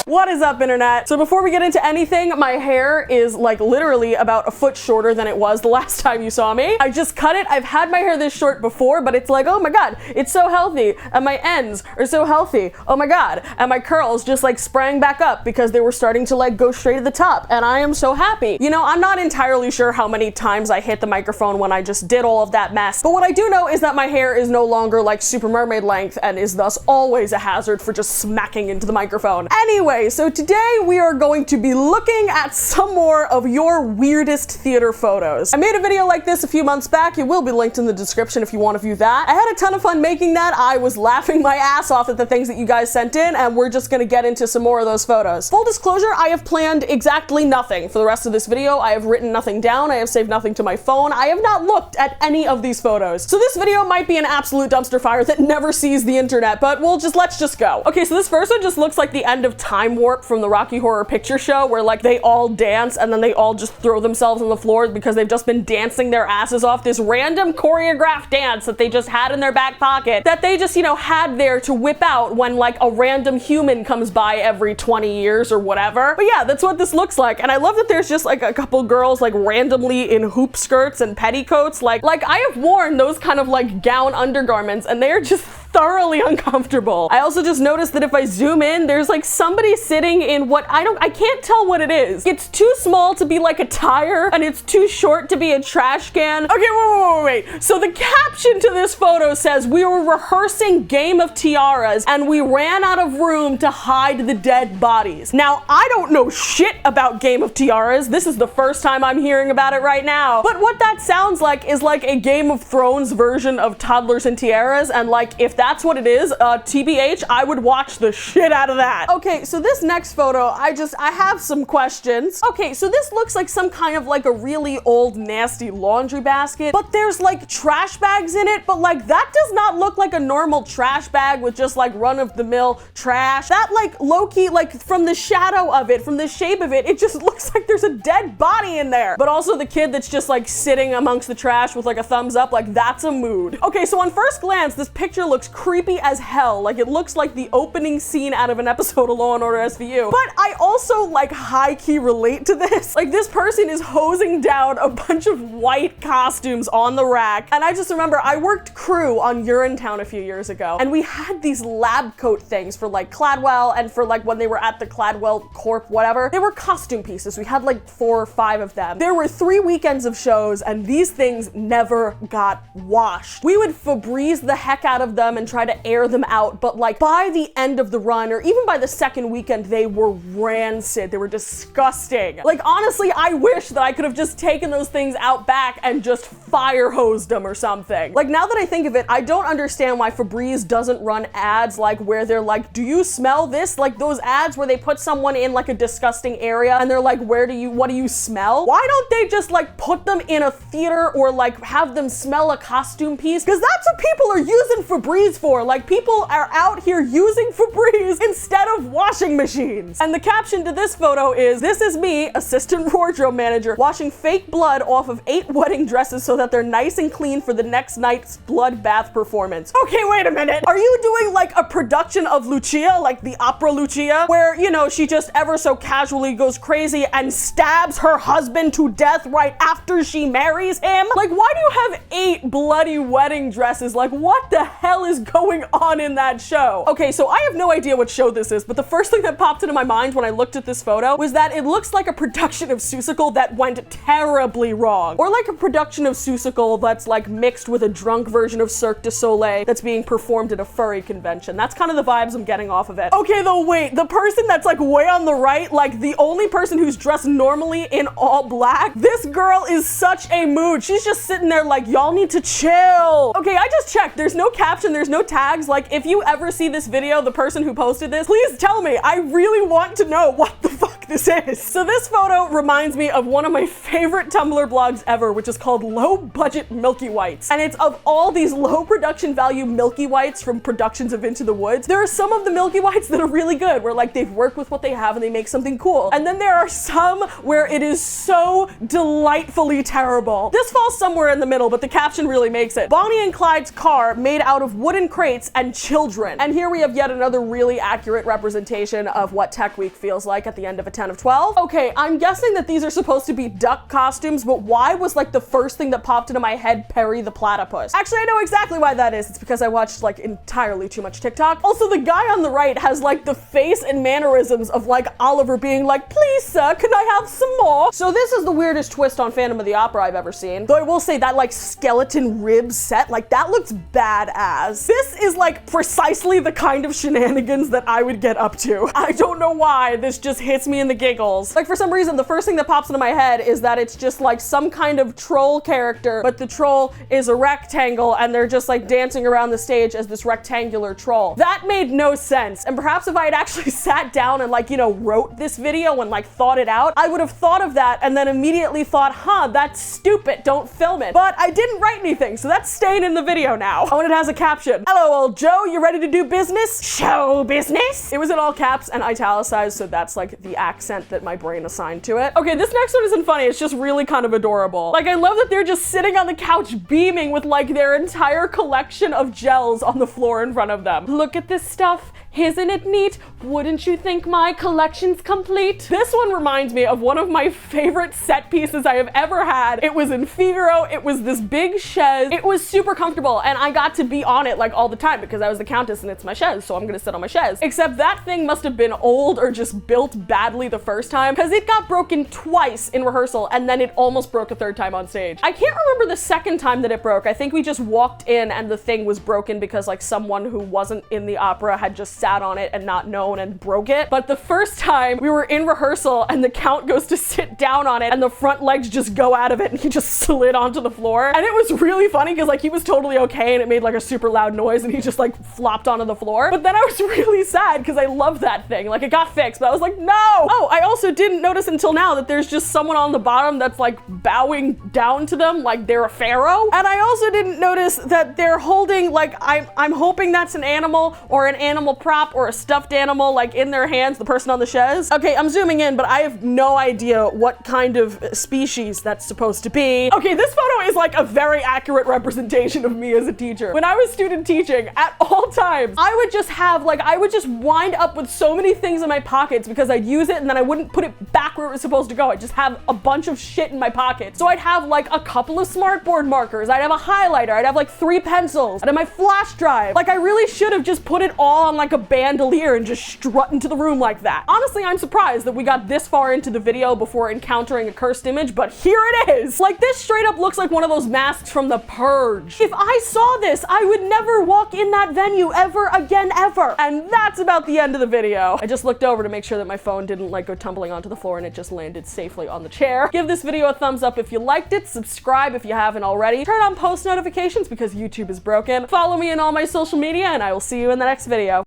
What is up, internet? So before we get into anything, my hair is like literally about a foot shorter than it was the last time you saw me. I just cut it. I've had my hair this short before, but it's like, oh my god, it's so healthy, and my ends are so healthy. Oh my god, and my curls just like sprang back up because they were starting to like go straight to the top, and I am so happy. You know, I'm not entirely sure how many times I hit the microphone when I just did all of that mess, but what I do know is that my hair is no longer like Super Mermaid length and is thus always a hazard for just smacking into the microphone. Anyway, so today we are going to be looking at some more of your weirdest theater photos. I made a video like this a few months back. It will be linked in the description if you want to view that. I had a ton of fun making that. I was laughing my ass off at the things that you guys sent in, and we're just gonna get into some more of those photos. Full disclosure, I have planned exactly nothing for the rest of this video. I have written nothing down. I have saved nothing to my phone. I have not looked at any of these photos. So this video might be an absolute dumpster fire that never sees the internet, but let's just go. Okay, so this first one just looks like the end of Time Warp from the Rocky Horror Picture Show, where like they all dance and then they all just throw themselves on the floor because they've just been dancing their asses off, this random choreographed dance that they just had in their back pocket that they just, you know, had there to whip out when like a random human comes by every 20 years or whatever. But yeah, that's what this looks like. And I love that there's just like a couple girls like randomly in hoop skirts and petticoats. Like I have worn those kind of like gown undergarments and they are just thoroughly uncomfortable. I also just noticed that if I zoom in, there's like somebody sitting in what I can't tell what it is. It's too small to be like a tire and it's too short to be a trash can. Okay, wait. So the caption to this photo says, "We were rehearsing Game of Tiaras and we ran out of room to hide the dead bodies." Now, I don't know shit about Game of Tiaras. This is the first time I'm hearing about it right now. But what that sounds like is like a Game of Thrones version of Toddlers and Tiaras, and like if that's what it is, TBH, I would watch the shit out of that. Okay, so this next photo, I have some questions. Okay, so this looks like some kind of like a really old nasty laundry basket, but there's like trash bags in it, but like that does not look like a normal trash bag with just like run-of-the-mill trash. That like low-key, like from the shadow of it, from the shape of it, it just looks like there's a dead body in there. But also the kid that's just like sitting amongst the trash with like a thumbs up, like that's a mood. Okay, so on first glance, this picture looks creepy as hell. Like it looks like the opening scene out of an episode of Law & Order SVU. But I also like high-key relate to this. Like this person is hosing down a bunch of white costumes on the rack. And I just remember I worked crew on Urinetown a few years ago. And we had these lab coat things for like Cladwell and for like when they were at the Cladwell Corp, whatever. They were costume pieces. We had like 4 or 5 of them. There were 3 weekends of shows and these things never got washed. We would Febreze the heck out of them and try to air them out, but like by the end of the run or even by the second weekend, they were rancid. They were disgusting. Like honestly, I wish that I could have just taken those things out back and just fire hosed them or something. Like now that I think of it, I don't understand why Febreze doesn't run ads like where they're like, "Do you smell this?" Like those ads where they put someone in like a disgusting area and they're like, what do you smell? Why don't they just like put them in a theater or like have them smell a costume piece? Because that's what people are using Febreze for. Like people are out here using Febreze instead of washing machines. And the caption to this photo is, "This is me, assistant wardrobe manager, washing fake blood off of 8 wedding dresses so that they're nice and clean for the next night's bloodbath performance." Okay, wait a minute. Are you doing like a production of Lucia, like the opera Lucia, where, you know, she just ever so casually goes crazy and stabs her husband to death right after she marries him? Like, why do you have 8 bloody wedding dresses? Like, what the hell is going on in that show? Okay, so I have no idea what show this is, but the first thing that popped into my mind when I looked at this photo was that it looks like a production of Seussical that went terribly wrong. Or like a production of Seussical that's like mixed with a drunk version of Cirque du Soleil that's being performed at a furry convention. That's kind of the vibes I'm getting off of it. Okay, though, wait, the person that's like way on the right, like the only person who's dressed normally in all black, this girl is such a mood. She's just sitting there like, y'all need to chill. Okay, I just checked. There's no caption, there's no tags. Like, if you ever see this video, the person who posted this, please tell me. I really want to know what the fuck fuck this is. So this photo reminds me of one of my favorite Tumblr blogs ever, which is called Low Budget Milky Whites. And it's of all these low production value Milky Whites from productions of Into the Woods. There are some of the Milky Whites that are really good, where like they've worked with what they have and they make something cool. And then there are some where it is so delightfully terrible. This falls somewhere in the middle, but the caption really makes it. Bonnie and Clyde's car made out of wooden crates and children. And here we have yet another really accurate representation of what Tech Week feels like at the end of a 10 of 12. Okay, I'm guessing that these are supposed to be duck costumes, but why was like the first thing that popped into my head Perry the Platypus? Actually, I know exactly why that is. It's because I watched like entirely too much TikTok. Also, the guy on the right has like the face and mannerisms of like Oliver being like, please sir, can I have some more? So this is the weirdest twist on Phantom of the Opera I've ever seen. Though I will say that like skeleton rib set, like that looks badass. This is like precisely the kind of shenanigans that I would get up to. I don't know why, this just hits me in the giggles. Like for some reason, the first thing that pops into my head is that it's just like some kind of troll character, but the troll is a rectangle and they're just like dancing around the stage as this rectangular troll. That made no sense. And perhaps if I had actually sat down and like, you know, wrote this video and like thought it out, I would have thought of that and then immediately thought, huh, that's stupid, don't film it. But I didn't write anything, so that's staying in the video now. Oh, and it has a caption. Hello, old Joe, you ready to do business? Show business? It was in all caps and italicized, so that's like the accent that my brain assigned to it. Okay, this next one isn't funny, it's just really kind of adorable. Like, I love that they're just sitting on the couch beaming with like their entire collection of gels on the floor in front of them. Look at this stuff. Isn't it neat? Wouldn't you think my collection's complete? This one reminds me of one of my favorite set pieces I have ever had. It was in Figaro. It was this big chaise. It was super comfortable and I got to be on it like all the time because I was the countess and it's my chaise, so I'm gonna sit on my chaise. Except that thing must have been old or just built badly the first time because it got broken twice in rehearsal and then it almost broke a third time on stage. I can't remember the second time that it broke. I think we just walked in and the thing was broken because like someone who wasn't in the opera had just sat on it and not known and broke it. But the first time we were in rehearsal and the count goes to sit down on it and the front legs just go out of it and he just slid onto the floor. And it was really funny because like he was totally okay and it made like a super loud noise and he just like flopped onto the floor. But then I was really sad because I love that thing. Like it got fixed, but I was like, no! Oh, I also didn't notice until now that there's just someone on the bottom that's like bowing down to them like they're a pharaoh. And I also didn't notice that they're holding like, I'm hoping that's an animal or an animal prop or a stuffed animal like in their hands, the person on the chaise. Okay, I'm zooming in, but I have no idea what kind of species that's supposed to be. Okay, this photo is like a very accurate representation of me as a teacher. When I was student teaching, at all times, I would just wind up with so many things in my pockets because I'd use it and then I wouldn't put it back where it was supposed to go. I'd just have a bunch of shit in my pocket. So I'd have like a couple of smartboard markers, I'd have a highlighter, I'd have like 3 pencils, I'd have my flash drive. Like I really should have just put it all on like a bandolier and just strut into the room like that. Honestly, I'm surprised that we got this far into the video before encountering a cursed image, but here it is. Like this straight up looks like one of those masks from The Purge. If I saw this, I would never walk in that venue ever again, ever. And that's about the end of the video. I just looked over to make sure that my phone didn't like go tumbling onto the floor and it just landed safely on the chair. Give this video a thumbs up if you liked it, subscribe if you haven't already, turn on post notifications because YouTube is broken, follow me in all my social media, and I will see you in the next video.